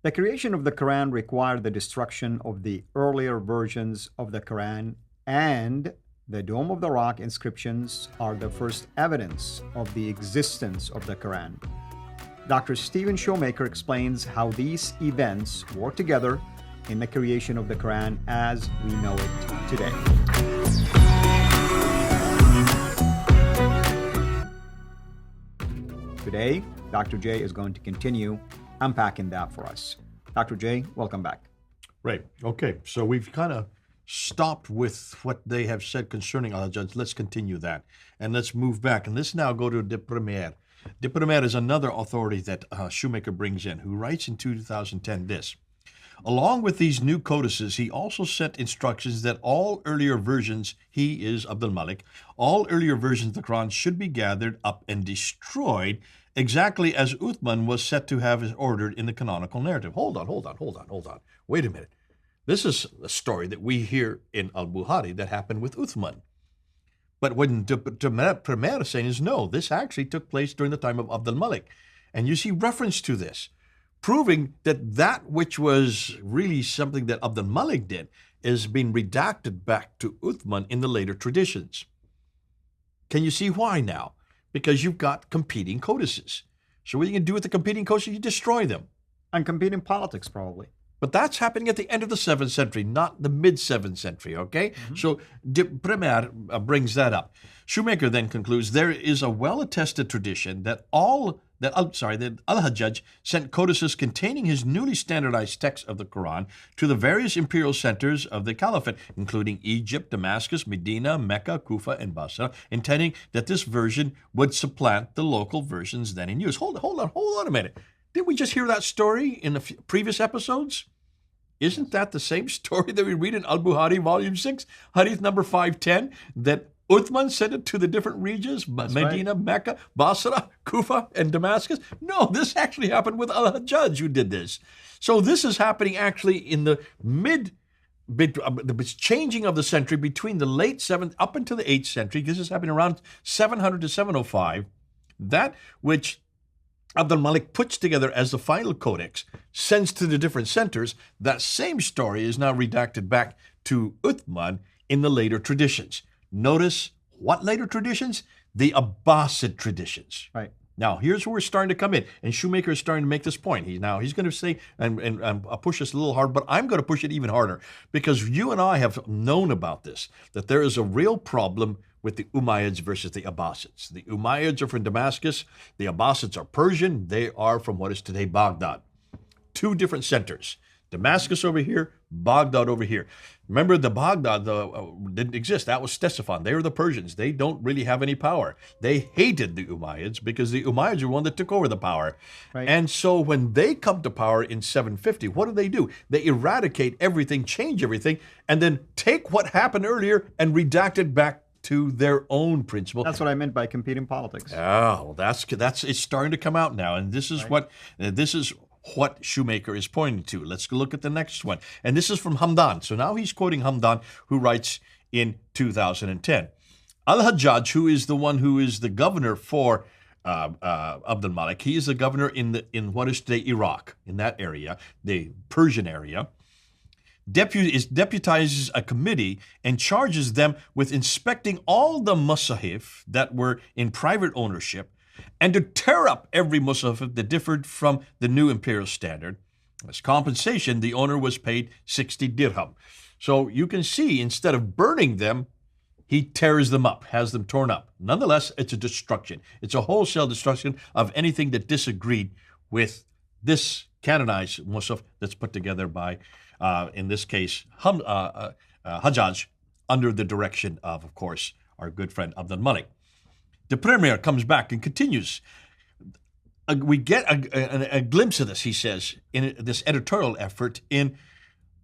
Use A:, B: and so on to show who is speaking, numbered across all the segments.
A: The creation of the Quran required the destruction of the earlier versions of the Quran, and the Dome of the Rock inscriptions are the first evidence of the existence of the Quran. Dr. Stephen Shoemaker explains how these events work together in the creation of the Quran as we know it today. Today, Dr. J is going to continue unpacking that for us. Dr. J, welcome back.
B: Right. Okay. So we've kind of stopped with what they have said concerning Al-Hajjaj. Let's continue that. And let's move back. And let's now go to De Premier. De Premier is another authority that Shoemaker brings in, who writes in 2010 this. Along with these new codices, he also sent instructions that all earlier versions, he is Abdul Malik, all earlier versions of the Quran should be gathered up and destroyed, exactly as Uthman was said to have ordered in the canonical narrative. Hold on. Wait a minute. This is a story that we hear in Al-Bukhari that happened with Uthman. But when De Premier is saying is, no, this actually took place during the time of Abdul Malik. And you see reference to this, proving that that which was really something that Abdul Malik did is being redacted back to Uthman in the later traditions. Can you see why now? Because you've got competing codices. So what you can do with the competing codices, you destroy them.
A: And competing politics, probably.
B: But that's happening at the end of the 7th century, not the mid-7th century, okay? So De Premier brings that up. Shoemaker then concludes, there is a well-attested tradition that Al-Hajjaj sent codices containing his newly standardized text of the Quran to the various imperial centers of the Caliphate, including Egypt, Damascus, Medina, Mecca, Kufa, and Basra, intending that this version would supplant the local versions then in use. Hold on a minute. Did we just hear that story in the previous episodes? Isn't that the same story that we read in Al-Bukhari, Volume 6, Hadith number 510, that Uthman sent it to the different regions, Medina, right, Mecca, Basra, Kufa, and Damascus? No, this actually happened with Al-Hajjaj who did this. So this is happening actually in the the changing of the century between the late 7th up into the 8th century. This is happening around 700 to 705. That which Abdul Malik puts together as the final codex, sends to the different centers. That same story is now redacted back to Uthman in the later traditions. Notice what later traditions? The Abbasid traditions.
A: Right.
B: Now, here's where we're starting to come in. And Shoemaker is starting to make this point. He's going to say, and push this a little hard, but I'm going to push it even harder because you and I have known about this, that there is a real problem with the Umayyads versus the Abbasids. The Umayyads are from Damascus. The Abbasids are Persian. They are from what is today Baghdad. Two different centers. Damascus over here, Baghdad over here. Remember, the Baghdad didn't exist. That was Ctesiphon. They were the Persians. They don't really have any power. They hated the Umayyads because the Umayyads were one that took over the power. Right. And so when they come to power in 750, what do? They eradicate everything, change everything, and then take what happened earlier and redact it back to their own principle.
A: That's what I meant by competing politics.
B: Oh, that's it's starting to come out now, and this is right. what Shoemaker is pointing to. Let's look at the next one, and this is from Hamdan. So now he's quoting Hamdan, who writes in 2010, Al-Hajjaj, who is the one who is the governor for Abdul Malik. He is the governor in what is today Iraq, in that area, the Persian area. Deputizes a committee and charges them with inspecting all the musahif that were in private ownership and to tear up every musahif that differed from the new imperial standard. As compensation, the owner was paid 60 dirham. So you can see, instead of burning them, he tears them up, has them torn up. Nonetheless, it's a destruction. It's a wholesale destruction of anything that disagreed with this canonized musaf that's put together by in this case, Hajjaj, under the direction of course, our good friend Abdul Malik. The Premier comes back and continues. We get a glimpse of this, he says, in this editorial effort in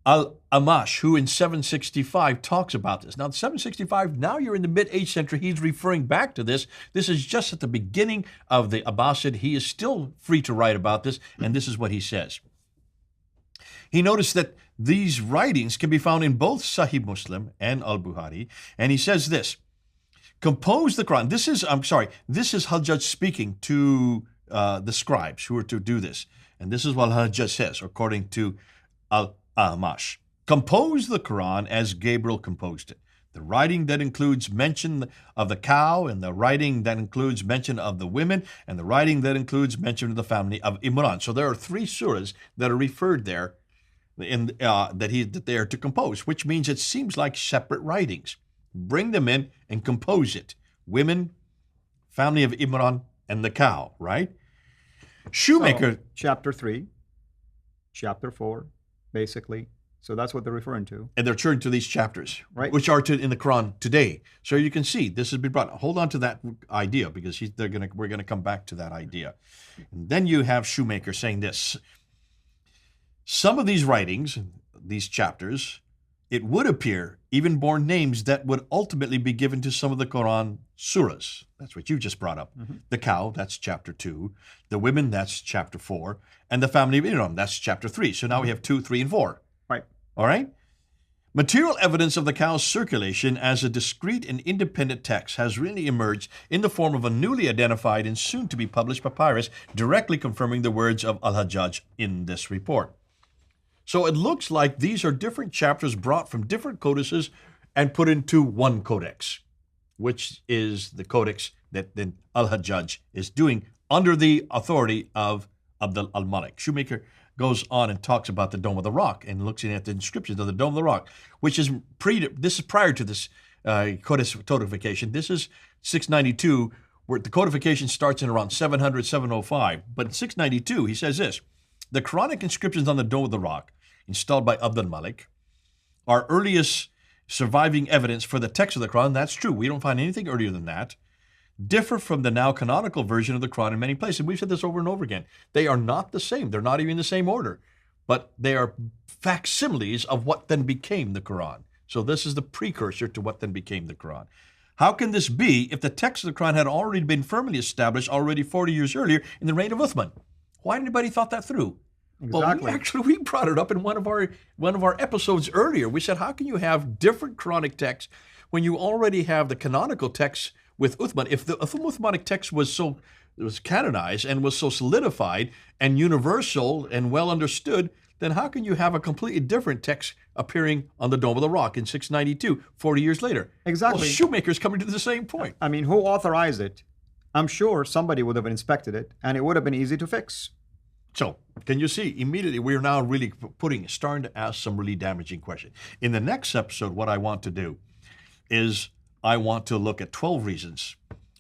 B: Al-Amash, who in 765 talks about this. Now, 765, now you're in the mid-8th century. He's referring back to this. This is just at the beginning of the Abbasid. He is still free to write about this, and this is what he says. He noticed that these writings can be found in both Sahih Muslim and Al-Bukhari, and he says this, compose the Quran. This is Hajjaj speaking to the scribes who are to do this. And this is what Al-Hajjaj says, according to Al-Amash. Compose the Quran as Gabriel composed it. The writing that includes mention of the cow, and the writing that includes mention of the women, and the writing that includes mention of the family of Imran. So there are 3 surahs that are referred there that they are to compose, which means it seems like separate writings. Bring them in and compose it. Women, family of Imran, and the cow, right? Shoemaker.
A: So, chapter 3, chapter 4, basically. So that's what they're referring to.
B: And they're turned to these chapters,
A: right,
B: which are in the Quran today. So you can see this has been brought. Hold on to that idea, because we're going to come back to that idea. And then you have Shoemaker saying this. Some of these writings, these chapters, it would appear even borne names that would ultimately be given to some of the Quran surahs. That's what you just brought up. Mm-hmm. The cow, that's chapter 2. The women, that's chapter 4. And the family of Imran, that's chapter 3. So now we have 2, 3, and 4.
A: Right.
B: All right? Material evidence of the cow's circulation as a discrete and independent text has really emerged in the form of a newly identified and soon-to-be published papyrus directly confirming the words of Al-Hajjaj in this report. So it looks like these are different chapters brought from different codices and put into one codex, which is the codex that then Al-Hajjaj is doing under the authority of Abd al-Malik. Shoemaker goes on and talks about the Dome of the Rock and looks at the inscriptions of the Dome of the Rock, which is this is prior to this codification. This is 692, where the codification starts in around 700, 705. But in 692, he says this: the Quranic inscriptions on the Dome of the Rock, installed by Abd al-Malik, are earliest surviving evidence for the text of the Quran. That's true. We don't find anything earlier than that. Differ from the now canonical version of the Quran in many places. We've said this over and over again. They are not the same. They're not even in the same order. But they are facsimiles of what then became the Quran. So this is the precursor to what then became the Quran. How can this be if the text of the Quran had already been firmly established already 40 years earlier in the reign of Uthman? Why didn't anybody thought that through?
A: Exactly.
B: Well, we brought it up in one of our episodes earlier. We said, how can you have different Quranic texts when you already have the canonical text with Uthman? If the Uthmanic text was canonized and was so solidified and universal and well understood, then how can you have a completely different text appearing on the Dome of the Rock in 692, 40 years later?
A: Exactly.
B: Well, Shoemaker's coming to the same point.
A: I mean, who authorized it? I'm sure somebody would have inspected it, and it would have been easy to fix.
B: So, can you see, immediately we're now really starting to ask some really damaging questions. In the next episode, what I want to do is I want to look at 12 reasons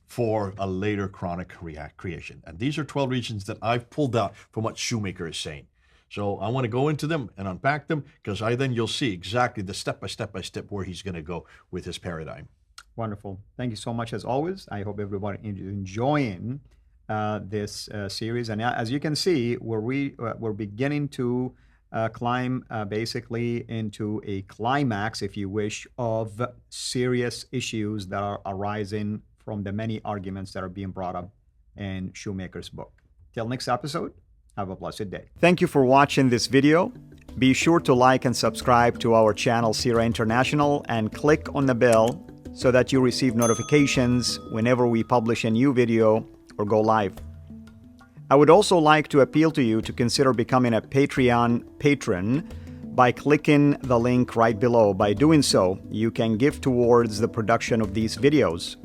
B: for a later Quranic creation. And these are 12 reasons that I've pulled out from what Shoemaker is saying. So I want to go into them and unpack them, because then you'll see exactly the step by step where he's going to go with his paradigm.
A: Wonderful. Thank you so much as always. I hope everybody is enjoying this series. And as you can see, we're beginning to climb basically into a climax, if you wish, of serious issues that are arising from the many arguments that are being brought up in Shoemaker's book. Till next episode, have a blessed day. Thank you for watching this video. Be sure to like and subscribe to our channel, CIRA International, and click on the bell so that you receive notifications whenever we publish a new video or go live. I would also like to appeal to you to consider becoming a Patreon patron by clicking the link right below. By doing so, you can give towards the production of these videos.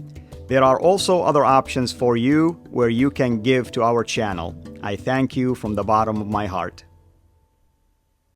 A: There are also other options for you where you can give to our channel. I thank you from the bottom of my heart.